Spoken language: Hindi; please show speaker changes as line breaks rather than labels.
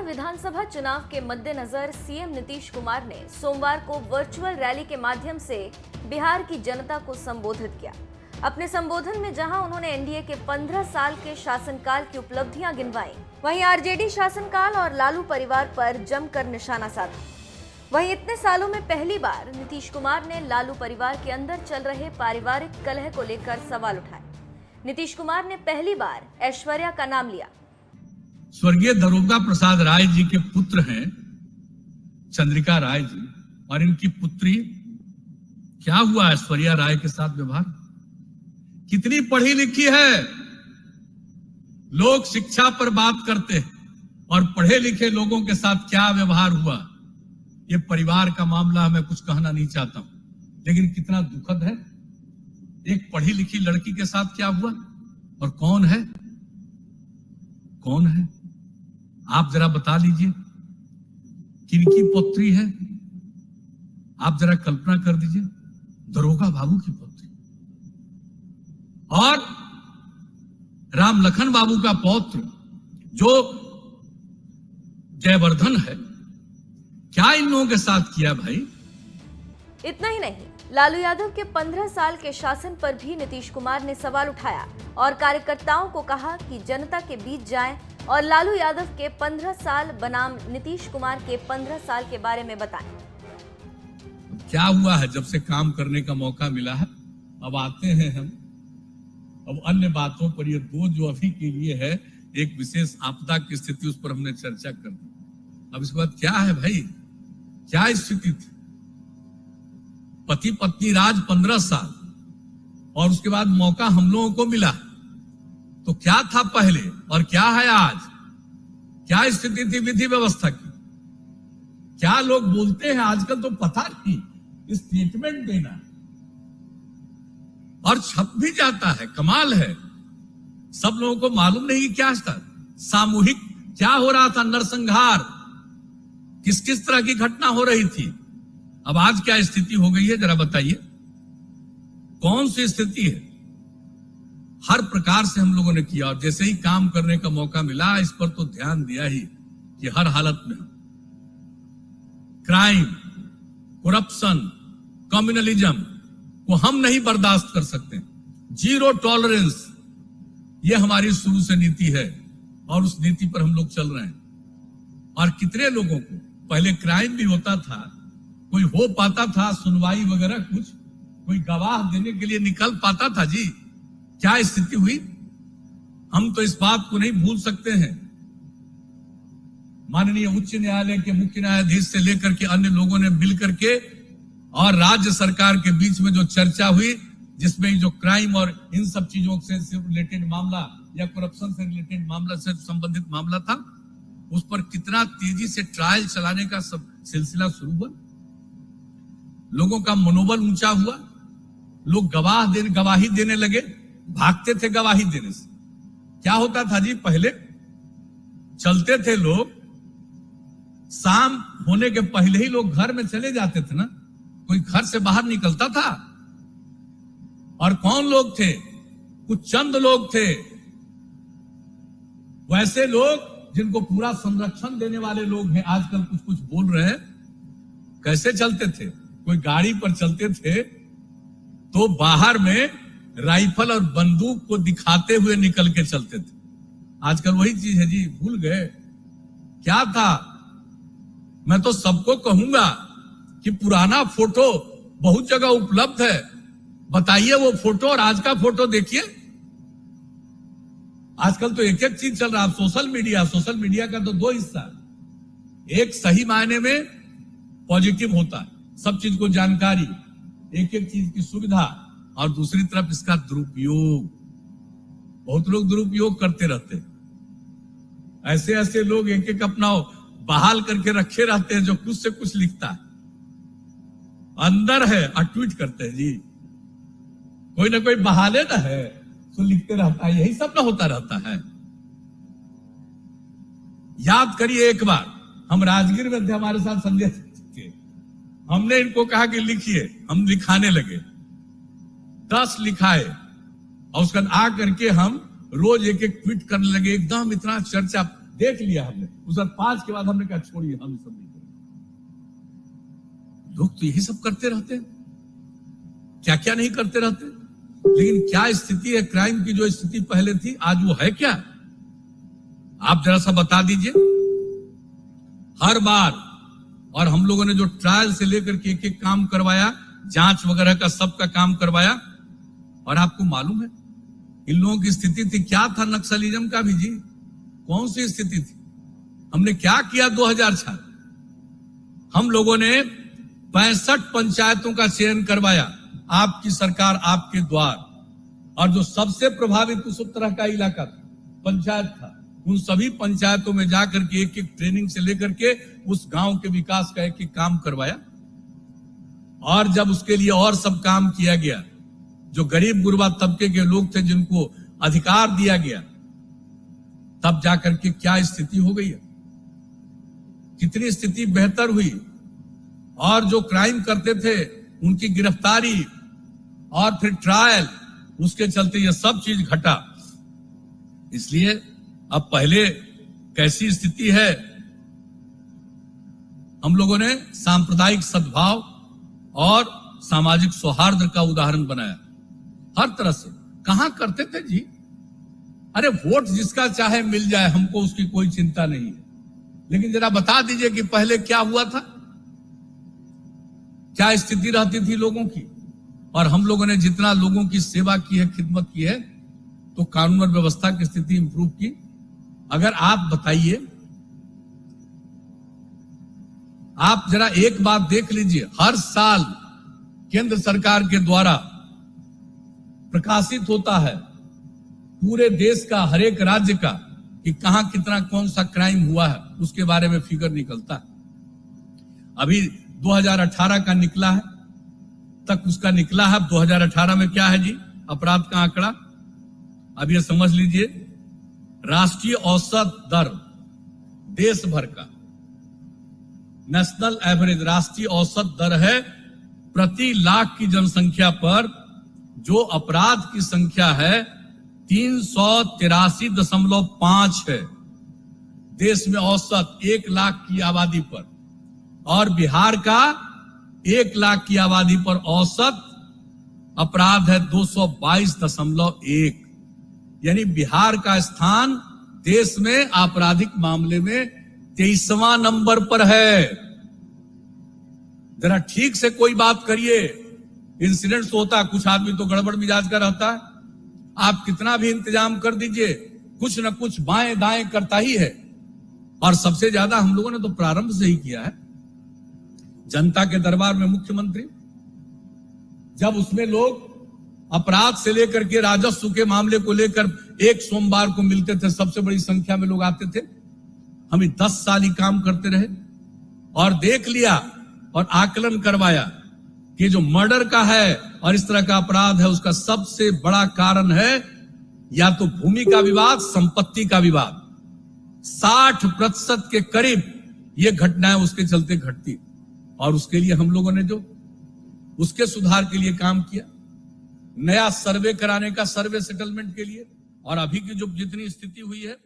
विधानसभा चुनाव के मद्देनजर सीएम नीतीश कुमार ने सोमवार को वर्चुअल रैली के माध्यम से बिहार की जनता को संबोधित किया। अपने संबोधन में जहां उन्होंने एनडीए के 15 साल के शासनकाल की उपलब्धियां गिनवाई, वहीं आरजेडी शासनकाल और लालू परिवार पर जमकर निशाना साधा। वहीं इतने सालों में पहली बार नीतीश कुमार ने लालू परिवार के अंदर चल रहे पारिवारिक कलह को लेकर सवाल उठाए। नीतीश कुमार ने पहली बार ऐश्वर्या का नाम लिया।
स्वर्गीय दरोगा प्रसाद राय जी के पुत्र हैं चंद्रिका राय जी, और इनकी पुत्री, क्या हुआ ऐश्वर्या राय के साथ व्यवहार? कितनी पढ़ी लिखी है। लोग शिक्षा पर बात करते हैं और पढ़े लिखे लोगों के साथ क्या व्यवहार हुआ, ये परिवार का मामला मैं कुछ कहना नहीं चाहता हूं, लेकिन कितना दुखद है। एक पढ़ी लिखी लड़की के साथ क्या हुआ, और कौन है, कौन है आप जरा बता लीजिए, किनकी पुत्री है? आप जरा कल्पना कर दीजिए, दरोगा बाबू की पुत्री और राम लखन बाबू का पौत्र जो जयवर्धन है। क्या इन लोगों के साथ किया भाई?
इतना ही नहीं, लालू यादव के 15 साल के शासन पर भी नीतीश कुमार ने सवाल उठाया और कार्यकर्ताओं को कहा कि जनता के बीच जाएं और लालू यादव के 15 साल बनाम नीतीश कुमार के 15 साल के बारे में बताएं।
क्या हुआ है, जब से काम करने का मौका मिला है, अब आते हैं हम अब अन्य बातों पर। ये दो जो अभी के लिए है, एक विशेष आपदा की स्थिति, उस पर हमने चर्चा कर दी। अब इसके बाद क्या है भाई, क्या स्थिति थी? पति पत्नी राज 15 साल, और उसके बाद मौका हम लोगों को मिला, तो क्या था पहले और क्या है आज? क्या स्थिति थी विधि व्यवस्था की? क्या लोग बोलते हैं आजकल तो पता नहीं, स्टेटमेंट देना और छप भी जाता है, कमाल है। सब लोगों को मालूम नहीं क्या था, सामूहिक क्या हो रहा था, नरसंहार, किस किस तरह की घटना हो रही थी। अब आज क्या स्थिति हो गई है, जरा बताइए, कौन सी स्थिति है? हर प्रकार से हम लोगों ने किया, और जैसे ही काम करने का मौका मिला, इस पर तो ध्यान दिया ही कि हर हालत में क्राइम, करप्शन, कम्युनलिज्म को हम नहीं बर्दाश्त कर सकते। जीरो टॉलरेंस, ये हमारी शुरू से नीति है और उस नीति पर हम लोग चल रहे हैं। और कितने लोगों को पहले क्राइम भी होता था, कोई हो पाता था सुनवाई वगैरह, कुछ कोई गवाह देने के लिए निकल पाता था जी? क्या स्थिति हुई? हम तो इस बात को नहीं भूल सकते हैं। माननीय उच्च न्यायालय के मुख्य न्यायाधीश से लेकर के अन्य लोगों ने मिलकर के और राज्य सरकार के बीच में जो चर्चा हुई, जिसमें जो क्राइम और इन सब चीजों से रिलेटेड मामला या करप्शन से रिलेटेड मामला से संबंधित मामला था, उस पर कितना तेजी से ट्रायल चलाने का सब सिलसिला शुरू हुआ। लोगों का मनोबल ऊंचा हुआ, लोग गवाही देने लगे, भागते थे गवाही देने से। क्या होता था जी, पहले चलते थे लोग, शाम होने के पहले ही लोग घर में चले जाते थे ना, कोई घर से बाहर निकलता था। और कौन लोग थे? कुछ चंद लोग थे, वैसे लोग जिनको पूरा संरक्षण देने वाले लोग हैं। आजकल कुछ कुछ बोल रहे हैं। कैसे चलते थे? कोई गाड़ी पर चलते थे तो बाहर में राइफल और बंदूक को दिखाते हुए निकल के चलते थे। आजकल वही चीज है जी, भूल गए क्या था? मैं तो सबको कहूंगा कि पुराना फोटो बहुत जगह उपलब्ध है, बताइए वो फोटो और आज का फोटो देखिए। आजकल तो एक एक चीज चल रहा है। सोशल मीडिया का तो दो हिस्सा, एक सही मायने में पॉजिटिव होता है, सब चीज को जानकारी, एक एक चीज की सुविधा, और दूसरी तरफ इसका दुरुपयोग। बहुत लोग दुरुपयोग करते रहते, ऐसे ऐसे लोग एक एक अपना बहाल करके रखे रहते हैं, जो कुछ से कुछ लिखता है, अंदर है और ट्वीट करते हैं जी। कोई ना कोई बहाले ना है तो लिखते रहता है, यही सब ना होता रहता है। याद करिए, एक बार हम राजगीर में थे, हमारे साथ संजय थे, हमने इनको कहा कि लिखिए, हम लिखाने लगे, 10 लिखाए, और उसके बाद आ करके हम रोज एक एक ट्वीट करने लगे। एकदम इतना चर्चा, देख लिया हमने। उस 5 के बाद हमने कहा छोड़िए, हम सब नहीं करेंगे। लोग तो यही सब करते रहते हैं, क्या क्या नहीं करते रहते। लेकिन क्या स्थिति है क्राइम की? जो स्थिति पहले थी आज वो है क्या? आप जरा सा बता दीजिए। हर बार, और हम लोगों ने जो ट्रायल से लेकर के एक एक काम करवाया, जांच वगैरह का सबका काम करवाया, और आपको मालूम है इन लोगों की स्थिति थी क्या था? नक्सलिज्म का भी जी, कौन सी स्थिति थी? हमने क्या किया 2004? हम लोगों ने 65 पंचायतों का चयन करवाया, आपकी सरकार आपके द्वार, और जो सबसे प्रभावित उस तरह का इलाका था, पंचायत था, उन सभी पंचायतों में जाकर के एक एक ट्रेनिंग से लेकर के उस गांव के विकास का एक एक काम करवाया। और जब उसके लिए और सब काम किया गया, जो गरीब गुरबा तबके के लोग थे जिनको अधिकार दिया गया, तब जाकर के क्या स्थिति हो गई है, कितनी स्थिति बेहतर हुई। और जो क्राइम करते थे उनकी गिरफ्तारी और फिर ट्रायल, उसके चलते ये सब चीज घटा। इसलिए अब पहले कैसी स्थिति है, हम लोगों ने सांप्रदायिक सद्भाव और सामाजिक सौहार्द का उदाहरण बनाया हर तरह से। कहां करते थे जी? अरे वोट जिसका चाहे मिल जाए, हमको उसकी कोई चिंता नहीं है, लेकिन जरा बता दीजिए कि पहले क्या हुआ था, क्या स्थिति रहती थी लोगों की। और हम लोगों ने जितना लोगों की सेवा की है, खिदमत की है, तो कानून और व्यवस्था की स्थिति इंप्रूव की। अगर आप बताइए, आप जरा एक बात देख लीजिए, हर साल केंद्र सरकार के द्वारा प्रकाशित होता है पूरे देश का, हर एक राज्य का, कि कहां कितना कौन सा क्राइम हुआ है, उसके बारे में फिगर निकलता है। अभी 2018 का निकला है, तक उसका निकला है। 2018 में क्या है जी अपराध का आंकड़ा? अब ये समझ लीजिए, राष्ट्रीय औसत दर देश भर का, नेशनल एवरेज राष्ट्रीय औसत दर है प्रति लाख की जनसंख्या पर जो अपराध की संख्या है 383.5 है देश में औसत 1 लाख की आबादी पर, और बिहार का 1 लाख की आबादी पर औसत अपराध है 222.1। यानी बिहार का स्थान देश में आपराधिक मामले में 23वां नंबर पर है। जरा ठीक से कोई बात करिए। इंसिडेंट्स होता, कुछ आदमी तो गड़बड़ मिजाज का रहता है, आप कितना भी इंतजाम कर दीजिए, कुछ न कुछ बाएं दाएं करता ही है। और सबसे ज्यादा हम लोगों ने तो प्रारंभ से ही किया है, जनता के दरबार में मुख्यमंत्री, जब उसमें लोग अपराध से लेकर के राजस्व के मामले को लेकर एक सोमवार को मिलते थे, सबसे बड़ी संख्या में लोग आते थे। हम 10 साल ही काम करते रहे और देख लिया और आकलन करवाया कि जो मर्डर का है और इस तरह का अपराध है, उसका सबसे बड़ा कारण है या तो भूमि का विवाद, संपत्ति का विवाद। 60% के करीब ये घटनाएं उसके चलते घटती, और उसके लिए हम लोगों ने जो उसके सुधार के लिए काम किया, नया सर्वे कराने का, सर्वे सेटलमेंट के लिए, और अभी की जो जितनी स्थिति हुई है